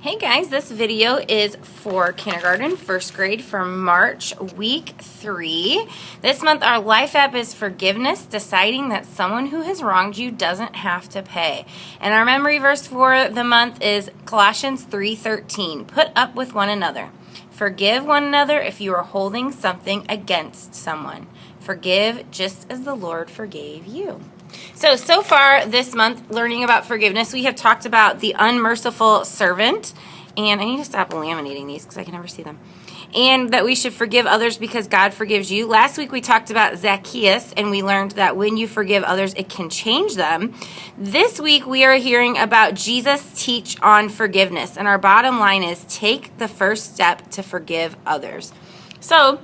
Hey guys, this video is for kindergarten, first grade for March, week 3. This month our life app is forgiveness, deciding that someone who has wronged you doesn't have to pay. And our memory verse for the month is Colossians 3:13. Put up with one another. Forgive one another if you are holding something against someone. Forgive just as the Lord forgave you. So far this month, learning about forgiveness, we have talked about the unmerciful servant, and I need to stop laminating these because I can never see them, and that we should forgive others because God forgives you. Last week we talked about Zacchaeus, and we learned that when you forgive others, it can change them. This week we are hearing about Jesus teach on forgiveness, and our bottom line is take the first step to forgive others. So,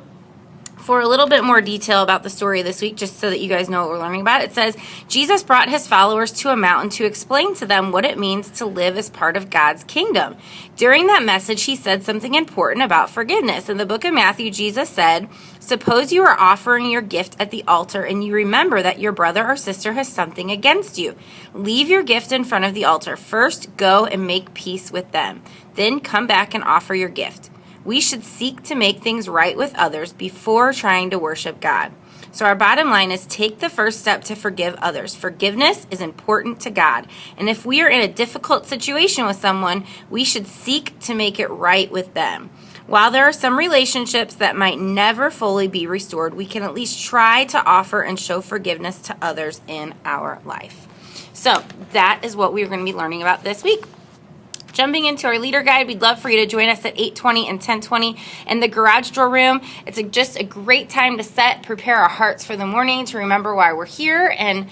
for a little bit more detail about the story this week, just so that you guys know what we're learning about, it says, Jesus brought his followers to a mountain to explain to them what it means to live as part of God's kingdom. During that message, he said something important about forgiveness. In the book of Matthew, Jesus said, "Suppose you are offering your gift at the altar and you remember that your brother or sister has something against you. Leave your gift in front of the altar. First, go and make peace with them. Then come back and offer your gift." We should seek to make things right with others before trying to worship God. So our bottom line is take the first step to forgive others. Forgiveness is important to God. And if we are in a difficult situation with someone, we should seek to make it right with them. While there are some relationships that might never fully be restored, we can at least try to offer and show forgiveness to others in our life. So that is what we're going to be learning about this week. Jumping into our leader guide, we'd love for you to join us at 8:20 and 10:20 in the garage door room. It's just a great time to prepare our hearts for the morning, to remember why we're here and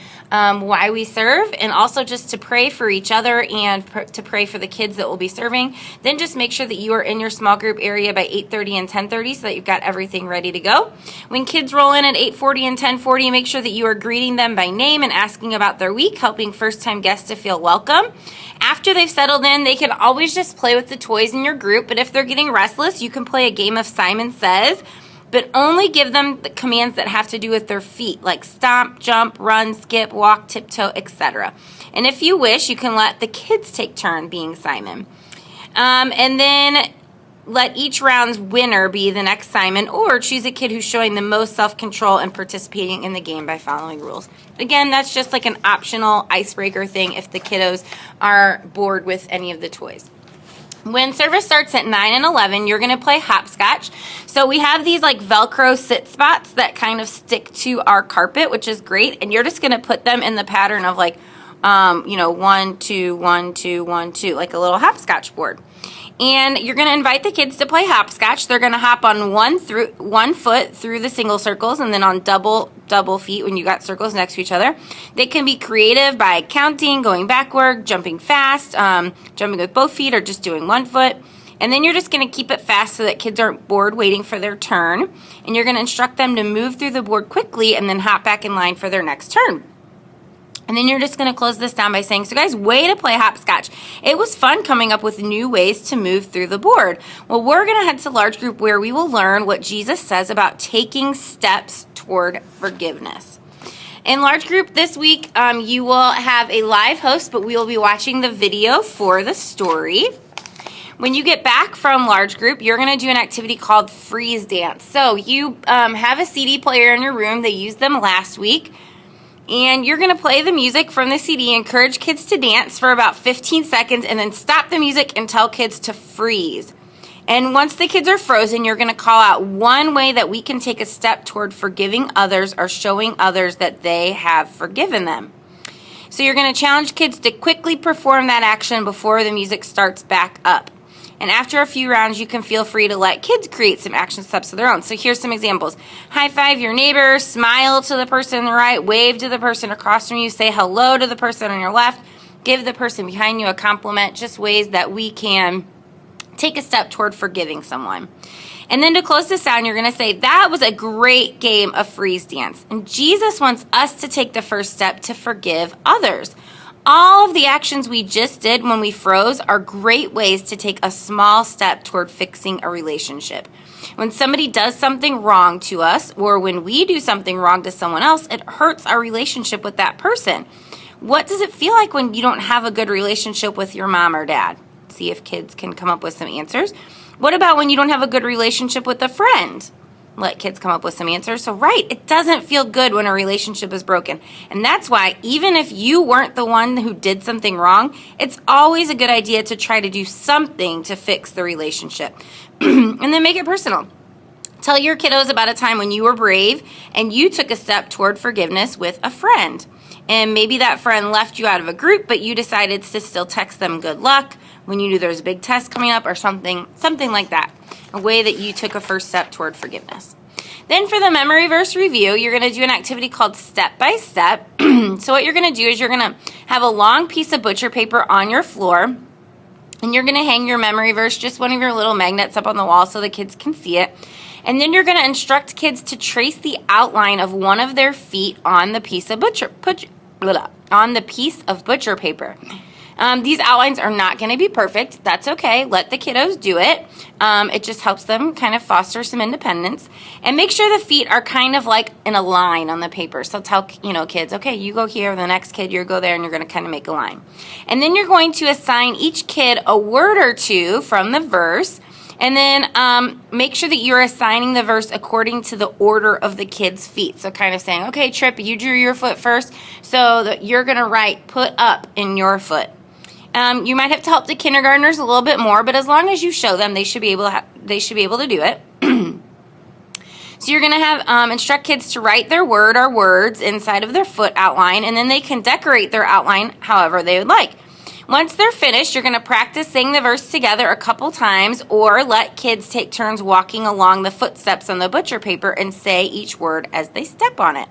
why we serve, and also just to pray for each other and to pray for the kids that we'll be serving. Then just make sure that you are in your small group area by 8:30 and 10:30 so that you've got everything ready to go. When kids roll in at 8:40 and 10:40, make sure that you are greeting them by name and asking about their week, helping first-time guests to feel welcome. After they've settled in, they can always just play with the toys in your group, but if they're getting restless, you can play a game of Simon Says, but only give them the commands that have to do with their feet, like stomp, jump, run, skip, walk, tiptoe, etc. And if you wish, you can let the kids take turn being Simon. And then let each round's winner be the next Simon, or choose a kid who's showing the most self-control and participating in the game by following rules. Again, that's just like an optional icebreaker thing if the kiddos are bored with any of the toys. When service starts at 9 and 11, you're going to play hopscotch. So we have these like Velcro sit spots that kind of stick to our carpet, which is great. And you're just going to put them in the pattern of like, 1, 2, 1, 2, 1, 2, like a little hopscotch board. And you're going to invite the kids to play hopscotch. They're going to hop on one foot through the single circles and then on double feet when you got circles next to each other. They can be creative by counting, going backward, jumping fast, jumping with both feet, or just doing one foot. And then you're just going to keep it fast so that kids aren't bored waiting for their turn. And you're going to instruct them to move through the board quickly and then hop back in line for their next turn. And then you're just going to close this down by saying, so guys, way to play hopscotch. It was fun coming up with new ways to move through the board. Well, we're going to head to large group where we will learn what Jesus says about taking steps toward forgiveness. In large group this week, you will have a live host, but we will be watching the video for the story. When you get back from large group, you're going to do an activity called freeze dance. So you have a CD player in your room. They used them last week. And you're going to play the music from the CD, encourage kids to dance for about 15 seconds, and then stop the music and tell kids to freeze. And once the kids are frozen, you're going to call out one way that we can take a step toward forgiving others or showing others that they have forgiven them. So you're going to challenge kids to quickly perform that action before the music starts back up. And after a few rounds, you can feel free to let kids create some action steps of their own. So here's some examples. High five your neighbor, smile to the person on the right, wave to the person across from you, say hello to the person on your left, give the person behind you a compliment, just ways that we can take a step toward forgiving someone. And then to close this out, you're going to say, that was a great game of freeze dance. And Jesus wants us to take the first step to forgive others. All of the actions we just did when we froze are great ways to take a small step toward fixing a relationship. When somebody does something wrong to us, or when we do something wrong to someone else, it hurts our relationship with that person. What does it feel like when you don't have a good relationship with your mom or dad? see if kids can come up with some answers. What about when you don't have a good relationship with a friend? Let kids come up with some answers. So, right, it doesn't feel good when a relationship is broken. And that's why, even if you weren't the one who did something wrong, it's always a good idea to try to do something to fix the relationship. And then make it personal. Tell your kiddos about a time when you were brave and you took a step toward forgiveness with a friend. And maybe that friend left you out of a group, but you decided to still text them good luck when you knew there was a big test coming up or something like that. A way that you took a first step toward forgiveness. Then for the memory verse review, you're going to do an activity called Step by Step. So what you're going to do is you're going to have a long piece of butcher paper on your floor, and you're going to hang your memory verse, just one of your little magnets, up on the wall so the kids can see it. And then you're going to instruct kids to trace the outline of one of their feet on the piece of butcher paper. These outlines are not going to be perfect. That's okay. Let the kiddos do it. It just helps them kind of foster some independence. And make sure the feet are kind of like in a line on the paper. So tell, kids, okay, you go here, the next kid, you go there, and you're going to kind of make a line. And then you're going to assign each kid a word or two from the verse. And then make sure that you're assigning the verse according to the order of the kids' feet. So kind of saying, okay, Trip, you drew your foot first, so that you're going to write put up in your foot. You might have to help the kindergartners a little bit more, but as long as you show them, they should be able to do it. So you're going to have instruct kids to write their word or words inside of their foot outline, and then they can decorate their outline however they would like. Once they're finished, you're going to practice saying the verse together a couple times, or let kids take turns walking along the footsteps on the butcher paper and say each word as they step on it.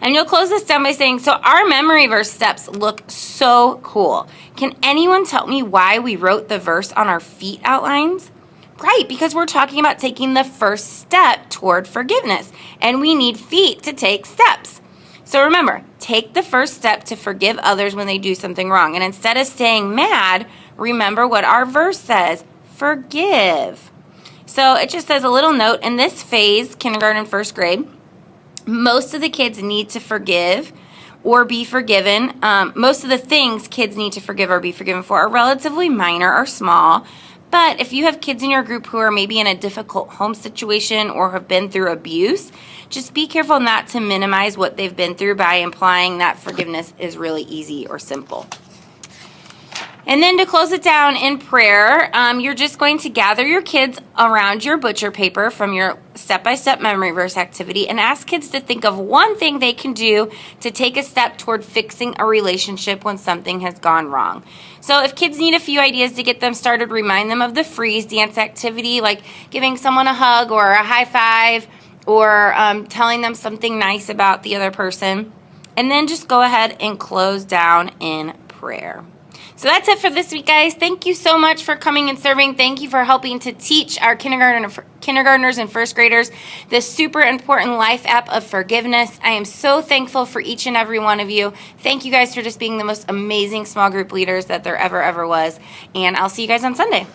And you'll close this down by saying, so our memory verse steps look so cool. Can anyone tell me why we wrote the verse on our feet outlines? Right, because we're talking about taking the first step toward forgiveness, and we need feet to take steps. So remember, take the first step to forgive others when they do something wrong. And instead of staying mad, remember what our verse says, forgive. So it just says a little note, in this phase, kindergarten, first grade, most of the kids need to forgive or be forgiven. Most of the things kids need to forgive or be forgiven for are relatively minor or small. But if you have kids in your group who are maybe in a difficult home situation or have been through abuse, just be careful not to minimize what they've been through by implying that forgiveness is really easy or simple. And then to close it down in prayer, you're just going to gather your kids around your butcher paper from your step-by-step memory verse activity and ask kids to think of one thing they can do to take a step toward fixing a relationship when something has gone wrong. So if kids need a few ideas to get them started, remind them of the freeze dance activity, like giving someone a hug or a high five, or telling them something nice about the other person. And then just go ahead and close down in prayer. So that's it for this week, guys. Thank you so much for coming and serving. Thank you for helping to teach our kindergartners and first graders this super important life app of forgiveness. I am so thankful for each and every one of you. Thank you guys for just being the most amazing small group leaders that there ever was. And I'll see you guys on Sunday.